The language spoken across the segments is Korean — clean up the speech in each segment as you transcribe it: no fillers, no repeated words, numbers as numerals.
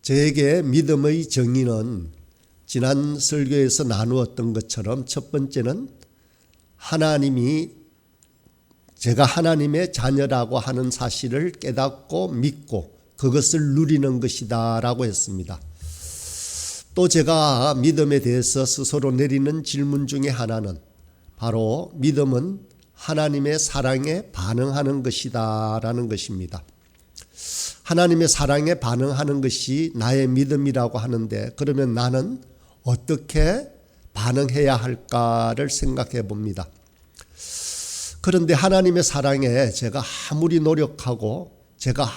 저에게 믿음의 정의는 지난 설교에서 나누었던 것처럼 첫 번째는 제가 하나님의 자녀라고 하는 사실을 깨닫고 믿고 그것을 누리는 것이다 라고 했습니다. 또 제가 믿음에 대해서 스스로 내리는 질문 중에 하나는 바로 믿음은 하나님의 사랑에 반응하는 것이다 라는 것입니다. 하나님의 사랑에 반응하는 것이 나의 믿음이라고 하는데, 그러면 나는 어떻게 반응해야 할까를 생각해 봅니다. 그런데 하나님의 사랑에 제가 아무리 노력하고 제가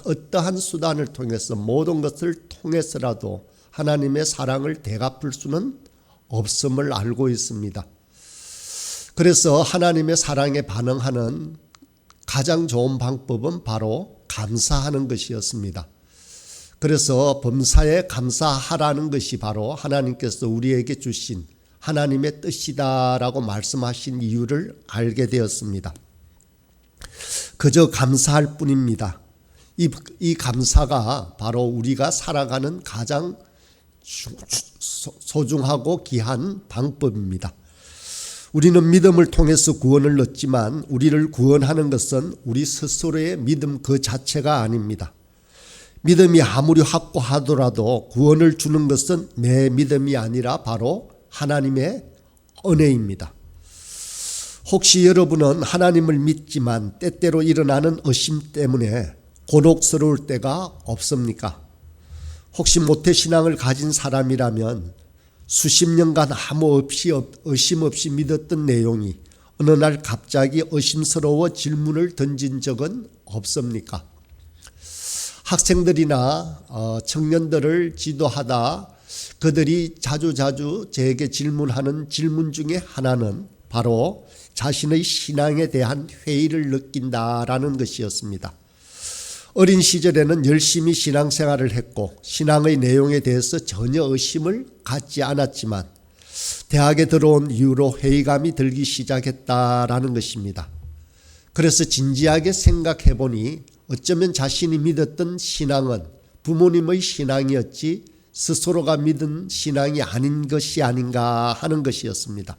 어떠한 수단을 통해서 모든 것을 통해서라도 하나님의 사랑을 되갚을 수는 없음을 알고 있습니다. 그래서 하나님의 사랑에 반응하는 가장 좋은 방법은 바로 감사하는 것이었습니다. 그래서 범사에 감사하라는 것이 바로 하나님께서 우리에게 주신 하나님의 뜻이다라고 말씀하신 이유를 알게 되었습니다. 그저 감사할 뿐입니다. 이 감사가 바로 우리가 살아가는 가장 소중하고 귀한 방법입니다. 우리는 믿음을 통해서 구원을 얻지만 우리를 구원하는 것은 우리 스스로의 믿음 그 자체가 아닙니다. 믿음이 아무리 확고하더라도 구원을 주는 것은 내 믿음이 아니라 바로 하나님의 은혜입니다. 혹시 여러분은 하나님을 믿지만 때때로 일어나는 의심 때문에 곤혹스러울 때가 없습니까? 혹시 모태신앙을 가진 사람이라면 수십 년간 아무 의심 없이 믿었던 내용이 어느 날 갑자기 의심스러워 질문을 던진 적은 없습니까? 학생들이나 청년들을 지도하다 그들이 자주 저에게 질문하는 질문 중에 하나는 바로 자신의 신앙에 대한 회의를 느낀다라는 것이었습니다. 어린 시절에는 열심히 신앙생활을 했고 신앙의 내용에 대해서 전혀 의심을 갖지 않았지만 대학에 들어온 이후로 회의감이 들기 시작했다라는 것입니다. 그래서 진지하게 생각해 보니 어쩌면 자신이 믿었던 신앙은 부모님의 신앙이었지 스스로가 믿은 신앙이 아닌 것이 아닌가 하는 것이었습니다.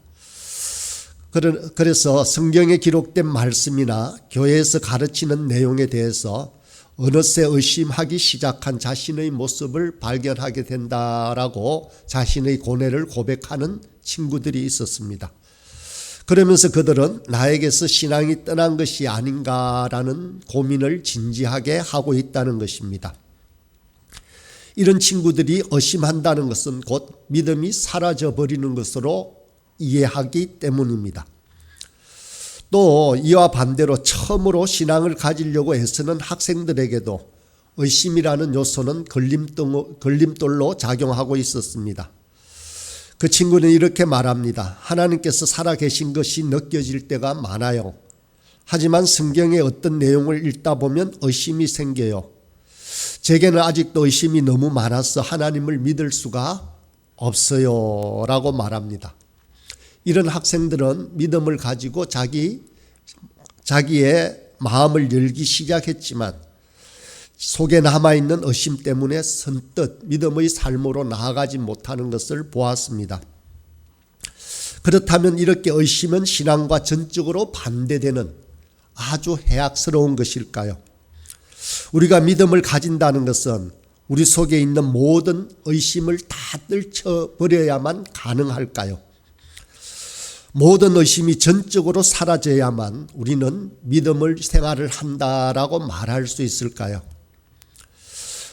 그래서 성경에 기록된 말씀이나 교회에서 가르치는 내용에 대해서 어느새 의심하기 시작한 자신의 모습을 발견하게 된다라고 자신의 고뇌를 고백하는 친구들이 있었습니다. 그러면서 그들은 나에게서 신앙이 떠난 것이 아닌가라는 고민을 진지하게 하고 있다는 것입니다. 이런 친구들이 의심한다는 것은 곧 믿음이 사라져버리는 것으로 이해하기 때문입니다. 또 이와 반대로 처음으로 신앙을 가지려고 애쓰는 학생들에게도 의심이라는 요소는 걸림돌로 작용하고 있었습니다. 그 친구는 이렇게 말합니다. 하나님께서 살아계신 것이 느껴질 때가 많아요. 하지만 성경의 어떤 내용을 읽다 보면 의심이 생겨요. 제게는 아직도 의심이 너무 많아서 하나님을 믿을 수가 없어요 라고 말합니다. 이런 학생들은 믿음을 가지고 자기의 마음을 열기 시작했지만 속에 남아있는 의심 때문에 선뜻 믿음의 삶으로 나아가지 못하는 것을 보았습니다. 그렇다면 이렇게 의심은 신앙과 전적으로 반대되는 아주 해악스러운 것일까요? 우리가 믿음을 가진다는 것은 우리 속에 있는 모든 의심을 다 떨쳐버려야만 가능할까요? 모든 의심이 전적으로 사라져야만 우리는 믿음을 생활을 한다라고 말할 수 있을까요?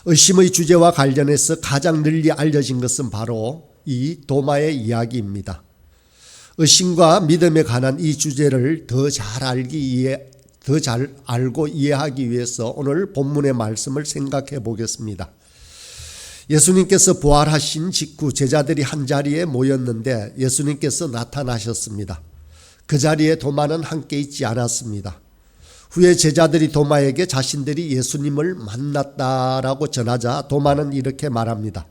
의심의 주제와 관련해서 가장 널리 알려진 것은 바로 이 도마의 이야기입니다. 의심과 믿음에 관한 이 주제를 더 잘 알고 이해하기 위해서 오늘 본문의 말씀을 생각해 보겠습니다. 예수님께서 부활하신 직후 제자들이 한자리에 모였는데 예수님께서 나타나셨습니다. 그 자리에 도마는 함께 있지 않았습니다. 후에 제자들이 도마에게 자신들이 예수님을 만났다라고 전하자 도마는 이렇게 말합니다.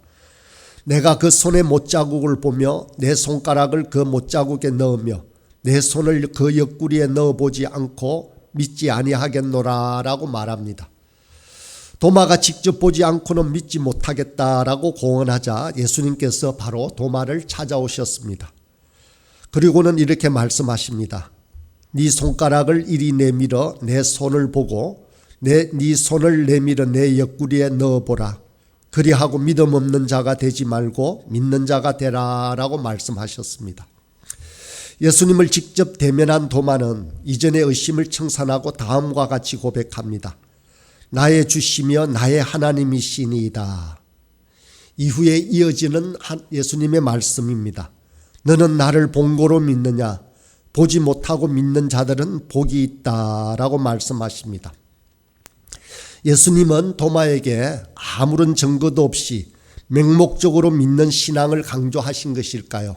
내가 그 손의 못자국을 보며 내 손가락을 그 못자국에 넣으며 내 손을 그 옆구리에 넣어보지 않고 믿지 아니하겠노라 라고 말합니다. 도마가 직접 보지 않고는 믿지 못하겠다라고 공언하자 예수님께서 바로 도마를 찾아오셨습니다. 그리고는 이렇게 말씀하십니다. 네 손가락을 이리 내밀어 내 손을 보고 네 손을 내밀어 내 옆구리에 넣어보라. 그리하고 믿음 없는 자가 되지 말고 믿는 자가 되라 라고 말씀하셨습니다. 예수님을 직접 대면한 도마는 이전의 의심을 청산하고 다음과 같이 고백합니다. 나의 주시며 나의 하나님이시니이다. 이후에 이어지는 예수님의 말씀입니다. 너는 나를 본고로 믿느냐? 보지 못하고 믿는 자들은 복이 있다라고 말씀하십니다. 예수님은 도마에게 아무런 증거도 없이 맹목적으로 믿는 신앙을 강조하신 것일까요?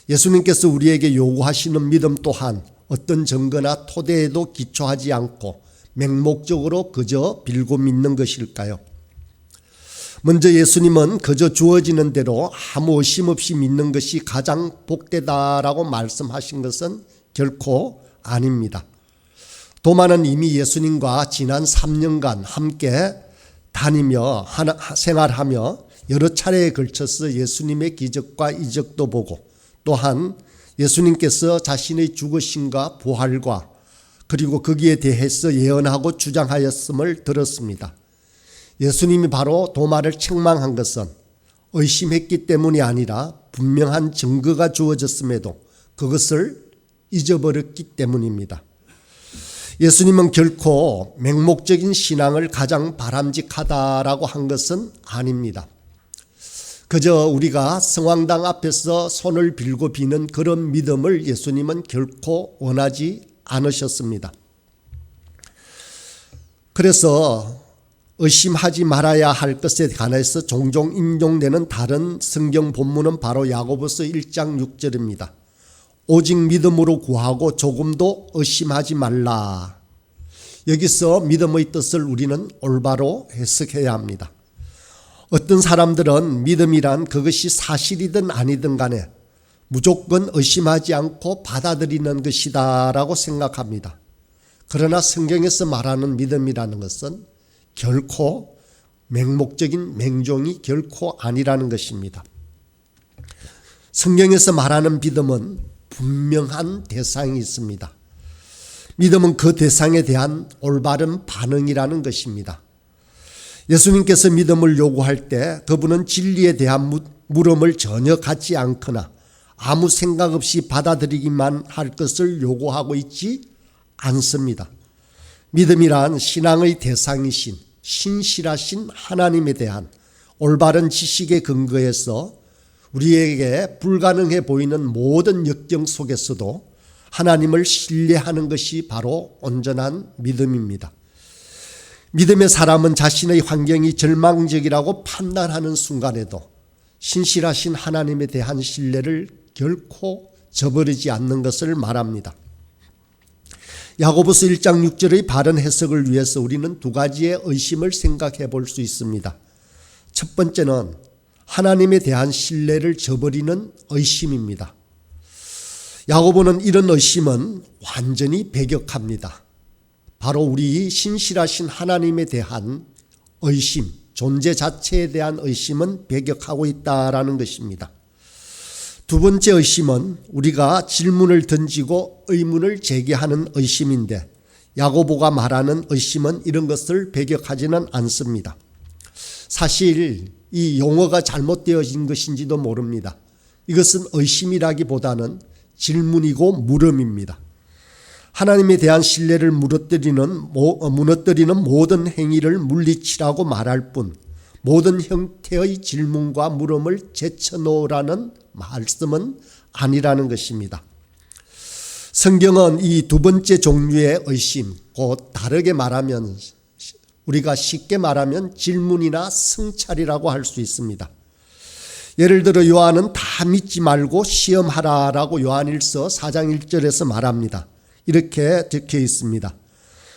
예수님께서 우리에게 요구하시는 믿음 또한 어떤 증거나 토대에도 기초하지 않고 맹목적으로 그저 빌고 믿는 것일까요? 먼저 예수님은 그저 주어지는 대로 아무 의심 없이 믿는 것이 가장 복되다라고 말씀하신 것은 결코 아닙니다. 도마는 이미 예수님과 지난 3년간 함께 다니며 생활하며 여러 차례에 걸쳐서 예수님의 기적과 이적도 보고 또한 예수님께서 자신의 죽으심과 부활과 그리고 거기에 대해서 예언하고 주장하였음을 들었습니다. 예수님이 바로 도마를 책망한 것은 의심했기 때문이 아니라 분명한 증거가 주어졌음에도 그것을 잊어버렸기 때문입니다. 예수님은 결코 맹목적인 신앙을 가장 바람직하다라고 한 것은 아닙니다. 그저 우리가 성황당 앞에서 손을 빌고 비는 그런 믿음을 예수님은 결코 원하지 않으셨습니다. 그래서 의심하지 말아야 할 것에 관해서 종종 인용되는 다른 성경 본문은 바로 야고보서 1장 6절입니다. 오직 믿음으로 구하고 조금도 의심하지 말라. 여기서 믿음의 뜻을 우리는 올바로 해석해야 합니다. 어떤 사람들은 믿음이란 그것이 사실이든 아니든 간에 무조건 의심하지 않고 받아들이는 것이다 라고 생각합니다. 그러나 성경에서 말하는 믿음이라는 것은 결코 맹목적인 맹종이 결코 아니라는 것입니다. 성경에서 말하는 믿음은 분명한 대상이 있습니다. 믿음은 그 대상에 대한 올바른 반응이라는 것입니다. 예수님께서 믿음을 요구할 때 그분은 진리에 대한 물음을 전혀 갖지 않거나 아무 생각 없이 받아들이기만 할 것을 요구하고 있지 않습니다. 믿음이란 신앙의 대상이신 신실하신 하나님에 대한 올바른 지식에 근거해서 우리에게 불가능해 보이는 모든 역경 속에서도 하나님을 신뢰하는 것이 바로 온전한 믿음입니다. 믿음의 사람은 자신의 환경이 절망적이라고 판단하는 순간에도 신실하신 하나님에 대한 신뢰를 결코 저버리지 않는 것을 말합니다. 야고보서 1장 6절의 바른 해석을 위해서 우리는 두 가지의 의심을 생각해 볼 수 있습니다. 첫 번째는 하나님에 대한 신뢰를 저버리는 의심입니다. 야고보는 이런 의심은 완전히 배격합니다. 바로 우리 신실하신 하나님에 대한 의심, 존재 자체에 대한 의심은 배격하고 있다라는 것입니다. 두 번째 의심은 우리가 질문을 던지고 의문을 제기하는 의심인데 야고보가 말하는 의심은 이런 것을 배격하지는 않습니다. 사실 이 용어가 잘못되어진 것인지도 모릅니다. 이것은 의심이라기보다는 질문이고 물음입니다. 하나님에 대한 신뢰를 무너뜨리는 모든 행위를 물리치라고 말할 뿐 모든 형태의 질문과 물음을 제쳐놓으라는 말씀은 아니라는 것입니다. 성경은 이 두 번째 종류의 의심, 곧 다르게 말하면 우리가 쉽게 말하면 질문이나 성찰이라고 할 수 있습니다. 예를 들어 요한은 다 믿지 말고 시험하라라고 요한일서 4장 1절에서 말합니다. 이렇게 적혀 있습니다.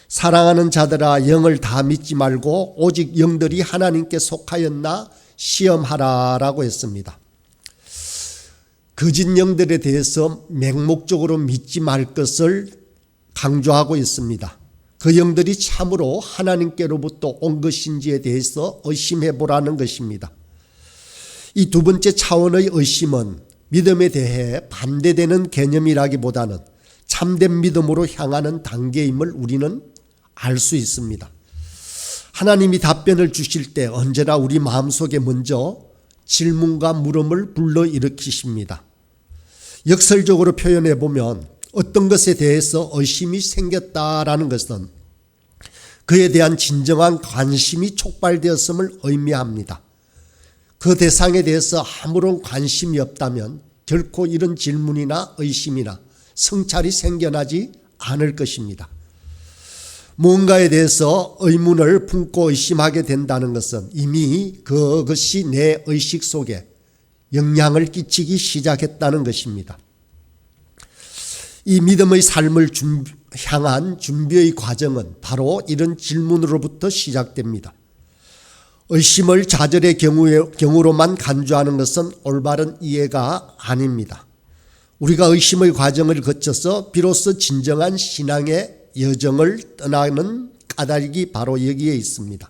사랑하는 자들아 영을 다 믿지 말고 오직 영들이 하나님께 속하였나 시험하라라고 했습니다. 거짓 영들에 대해서 맹목적으로 믿지 말 것을 강조하고 있습니다. 그 영들이 참으로 하나님께로부터 온 것인지에 대해서 의심해 보라는 것입니다. 이 두 번째 차원의 의심은 믿음에 대해 반대되는 개념이라기보다는 참된 믿음으로 향하는 단계임을 우리는 알 수 있습니다. 하나님이 답변을 주실 때 언제나 우리 마음속에 먼저 질문과 물음을 불러일으키십니다. 역설적으로 표현해 보면 어떤 것에 대해서 의심이 생겼다라는 것은 그에 대한 진정한 관심이 촉발되었음을 의미합니다. 그 대상에 대해서 아무런 관심이 없다면 결코 이런 질문이나 의심이나 성찰이 생겨나지 않을 것입니다. 무언가에 대해서 의문을 품고 의심하게 된다는 것은 이미 그것이 내 의식 속에 영향을 끼치기 시작했다는 것입니다. 이 믿음의 삶을 향한 준비의 과정은 바로 이런 질문으로부터 시작됩니다. 의심을 좌절의 경우로만 간주하는 것은 올바른 이해가 아닙니다. 우리가 의심의 과정을 거쳐서 비로소 진정한 신앙의 여정을 떠나는 까닭이 바로 여기에 있습니다.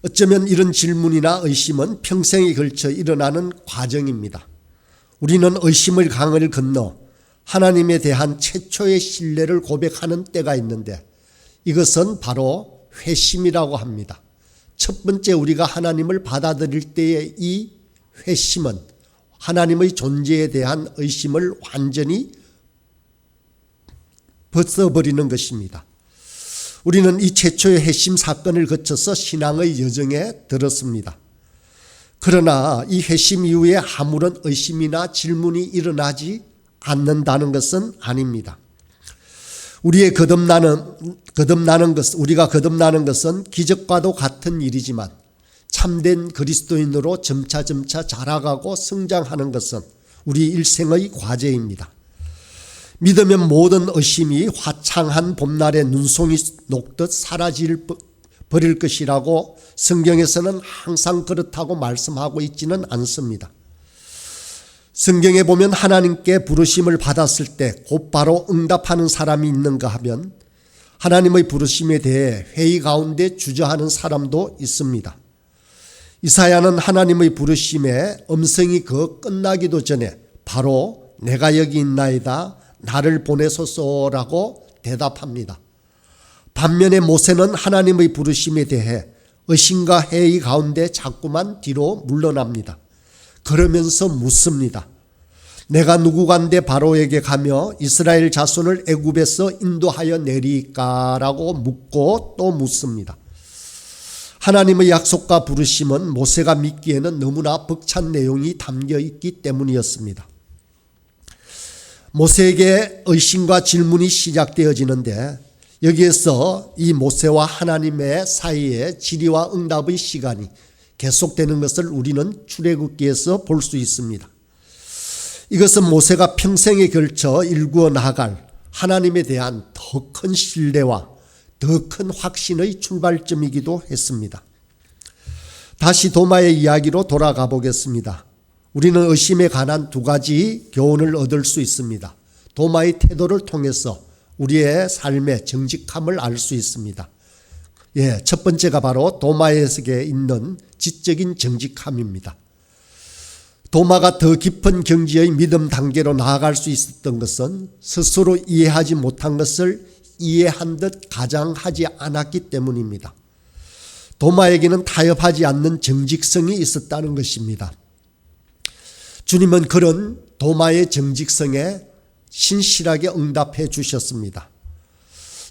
어쩌면 이런 질문이나 의심은 평생에 걸쳐 일어나는 과정입니다. 우리는 의심의 강을 건너 하나님에 대한 최초의 신뢰를 고백하는 때가 있는데 이것은 바로 회심이라고 합니다. 첫 번째 우리가 하나님을 받아들일 때의 이 회심은 하나님의 존재에 대한 의심을 완전히 벗어버리는 것입니다. 우리는 이 최초의 회심 사건을 거쳐서 신앙의 여정에 들었습니다. 그러나 이 회심 이후에 아무런 의심이나 질문이 일어나지 않는다는 것은 아닙니다. 우리가 거듭나는 것은 기적과도 같은 일이지만 참된 그리스도인으로 점차 자라가고 성장하는 것은 우리 일생의 과제입니다. 믿으면 모든 의심이 화창한 봄날에 눈송이 녹듯 버릴 것이라고 성경에서는 항상 그렇다고 말씀하고 있지는 않습니다. 성경에 보면 하나님께 부르심을 받았을 때 곧바로 응답하는 사람이 있는가 하면 하나님의 부르심에 대해 회의 가운데 주저하는 사람도 있습니다. 이사야는 하나님의 부르심에 음성이 끝나기도 전에 바로 내가 여기 있나이다 나를 보내소서라고 대답합니다. 반면에 모세는 하나님의 부르심에 대해 의심과 회의 가운데 자꾸만 뒤로 물러납니다. 그러면서 묻습니다. 내가 누구간데 바로에게 가며 이스라엘 자손을 애굽에서 인도하여 내리까라고 묻고 또 묻습니다. 하나님의 약속과 부르심은 모세가 믿기에는 너무나 벅찬 내용이 담겨 있기 때문이었습니다. 모세에게 의심과 질문이 시작되어지는데 여기에서 이 모세와 하나님의 사이에 질의와 응답의 시간이 계속되는 것을 우리는 출애굽기에서 볼 수 있습니다. 이것은 모세가 평생에 걸쳐 일구어 나갈 하나님에 대한 더 큰 신뢰와 더 큰 확신의 출발점이기도 했습니다. 다시 도마의 이야기로 돌아가 보겠습니다. 우리는 의심에 관한 두 가지 교훈을 얻을 수 있습니다. 도마의 태도를 통해서 우리의 삶의 정직함을 알 수 있습니다. 첫 번째가 바로 도마에게 있는 지적인 정직함입니다. 도마가 더 깊은 경지의 믿음 단계로 나아갈 수 있었던 것은 스스로 이해하지 못한 것을 이해한 듯 가장하지 않았기 때문입니다. 도마에게는 타협하지 않는 정직성이 있었다는 것입니다. 주님은 그런 도마의 정직성에 신실하게 응답해 주셨습니다.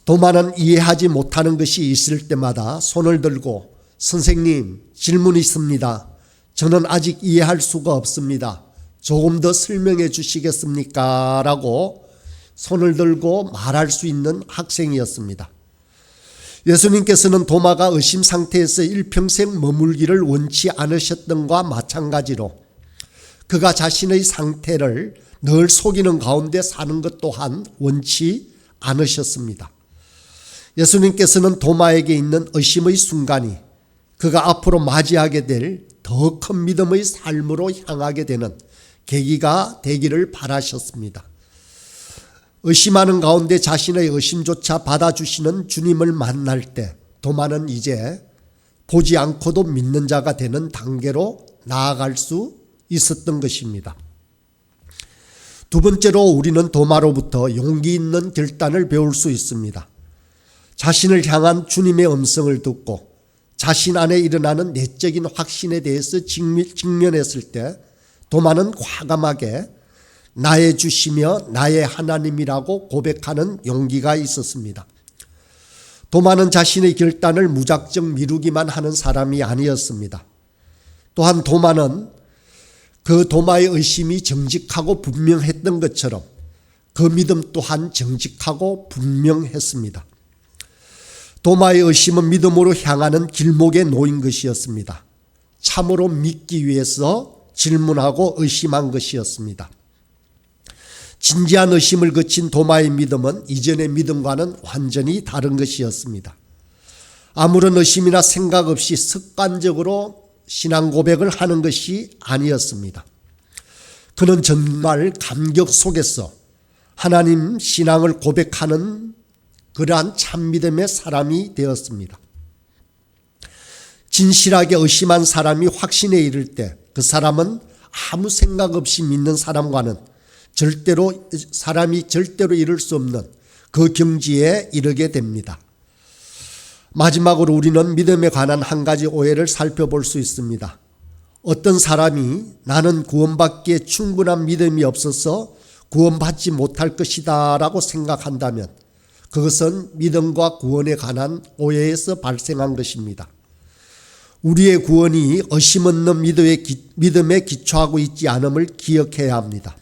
도마는 이해하지 못하는 것이 있을 때마다 손을 들고 선생님 질문이 있습니다. 저는 아직 이해할 수가 없습니다. 조금 더 설명해 주시겠습니까? 라고 손을 들고 말할 수 있는 학생이었습니다. 예수님께서는 도마가 의심 상태에서 일평생 머물기를 원치 않으셨던 것과 마찬가지로 그가 자신의 상태를 늘 속이는 가운데 사는 것 또한 원치 않으셨습니다. 예수님께서는 도마에게 있는 의심의 순간이 그가 앞으로 맞이하게 될 더 큰 믿음의 삶으로 향하게 되는 계기가 되기를 바라셨습니다. 의심하는 가운데 자신의 의심조차 받아주시는 주님을 만날 때 도마는 이제 보지 않고도 믿는 자가 되는 단계로 나아갈 수 있었던 것입니다. 두 번째로 우리는 도마로부터 용기 있는 결단을 배울 수 있습니다. 자신을 향한 주님의 음성을 듣고 자신 안에 일어나는 내적인 확신에 대해서 직면했을 때 도마는 과감하게 나의 주시며 나의 하나님이라고 고백하는 용기가 있었습니다. 도마는 자신의 결단을 무작정 미루기만 하는 사람이 아니었습니다. 또한 도마는 그 도마의 의심이 정직하고 분명했던 것처럼 그 믿음 또한 정직하고 분명했습니다. 도마의 의심은 믿음으로 향하는 길목에 놓인 것이었습니다. 참으로 믿기 위해서 질문하고 의심한 것이었습니다. 진지한 의심을 거친 도마의 믿음은 이전의 믿음과는 완전히 다른 것이었습니다. 아무런 의심이나 생각 없이 습관적으로 신앙 고백을 하는 것이 아니었습니다. 그는 정말 감격 속에서 하나님 신앙을 고백하는 그러한 참믿음의 사람이 되었습니다. 진실하게 의심한 사람이 확신에 이를 때 그 사람은 아무 생각 없이 믿는 사람과는 사람이 절대로 이룰 수 없는 그 경지에 이르게 됩니다. 마지막으로 우리는 믿음에 관한 한 가지 오해를 살펴볼 수 있습니다. 어떤 사람이 나는 구원받기에 충분한 믿음이 없어서 구원받지 못할 것이다 라고 생각한다면 그것은 믿음과 구원에 관한 오해에서 발생한 것입니다. 우리의 구원이 의심 없는 믿음에 기초하고 있지 않음을 기억해야 합니다.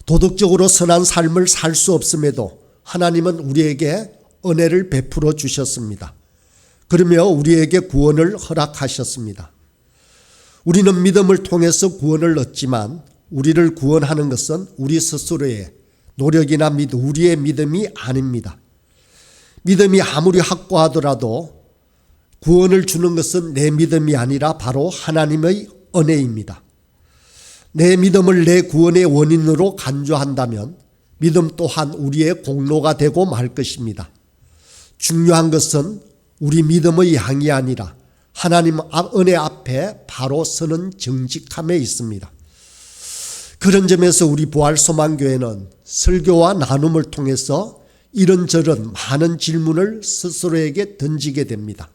도덕적으로 선한 삶을 살 수 없음에도 하나님은 우리에게 은혜를 베풀어 주셨습니다. 그러며 우리에게 구원을 허락하셨습니다. 우리는 믿음을 통해서 구원을 얻지만 우리를 구원하는 것은 우리 스스로의 노력이나 우리의 믿음이 아닙니다. 믿음이 아무리 확고하더라도 구원을 주는 것은 내 믿음이 아니라 바로 하나님의 은혜입니다. 내 믿음을 내 구원의 원인으로 간주한다면 믿음 또한 우리의 공로가 되고 말 것입니다. 중요한 것은 우리 믿음의 양이 아니라 하나님 은혜 앞에 바로 서는 정직함에 있습니다. 그런 점에서 우리 부활소망교회는 설교와 나눔을 통해서 이런저런 많은 질문을 스스로에게 던지게 됩니다.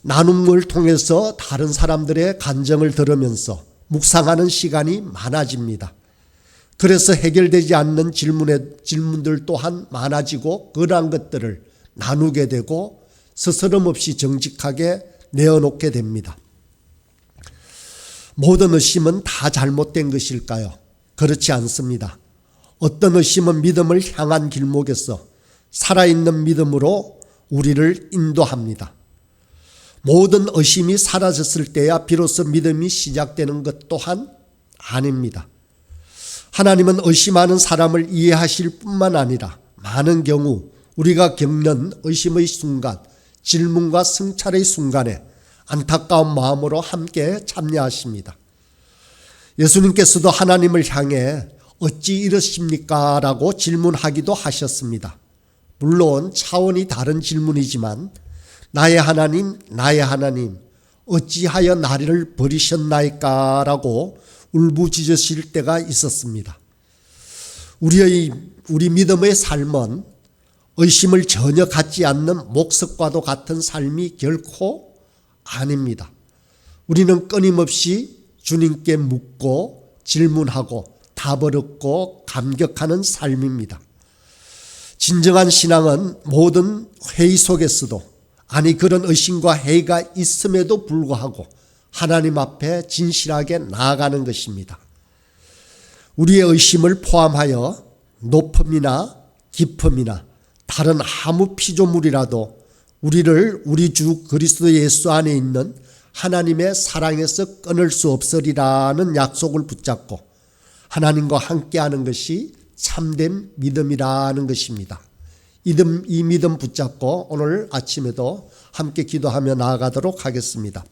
나눔을 통해서 다른 사람들의 간증을 들으면서 묵상하는 시간이 많아집니다. 그래서 해결되지 않는 질문들 또한 많아지고 그러한 것들을 나누게 되고 스스럼 없이 정직하게 내어놓게 됩니다. 모든 의심은 다 잘못된 것일까요? 그렇지 않습니다. 어떤 의심은 믿음을 향한 길목에서 살아있는 믿음으로 우리를 인도합니다. 모든 의심이 사라졌을 때야 비로소 믿음이 시작되는 것 또한 아닙니다. 하나님은 의심하는 사람을 이해하실 뿐만 아니라 많은 경우 우리가 겪는 의심의 순간, 질문과 성찰의 순간에 안타까운 마음으로 함께 참여하십니다. 예수님께서도 하나님을 향해 어찌 이러십니까? 라고 질문하기도 하셨습니다. 물론 차원이 다른 질문이지만 나의 하나님, 나의 하나님, 어찌하여 나를 버리셨나이까? 라고 울부짖으실 때가 있었습니다. 우리 믿음의 삶은 의심을 전혀 갖지 않는 목석과도 같은 삶이 결코 아닙니다. 우리는 끊임없이 주님께 묻고 질문하고 답을 얻고 감격하는 삶입니다. 진정한 신앙은 모든 회의 속에서도 그런 의심과 회의가 있음에도 불구하고 하나님 앞에 진실하게 나아가는 것입니다. 우리의 의심을 포함하여 높음이나 깊음이나 다른 아무 피조물이라도 우리를 우리 주 그리스도 예수 안에 있는 하나님의 사랑에서 끊을 수 없으리라는 약속을 붙잡고 하나님과 함께하는 것이 참된 믿음이라는 것입니다. 이 믿음 붙잡고 오늘 아침에도 함께 기도하며 나아가도록 하겠습니다.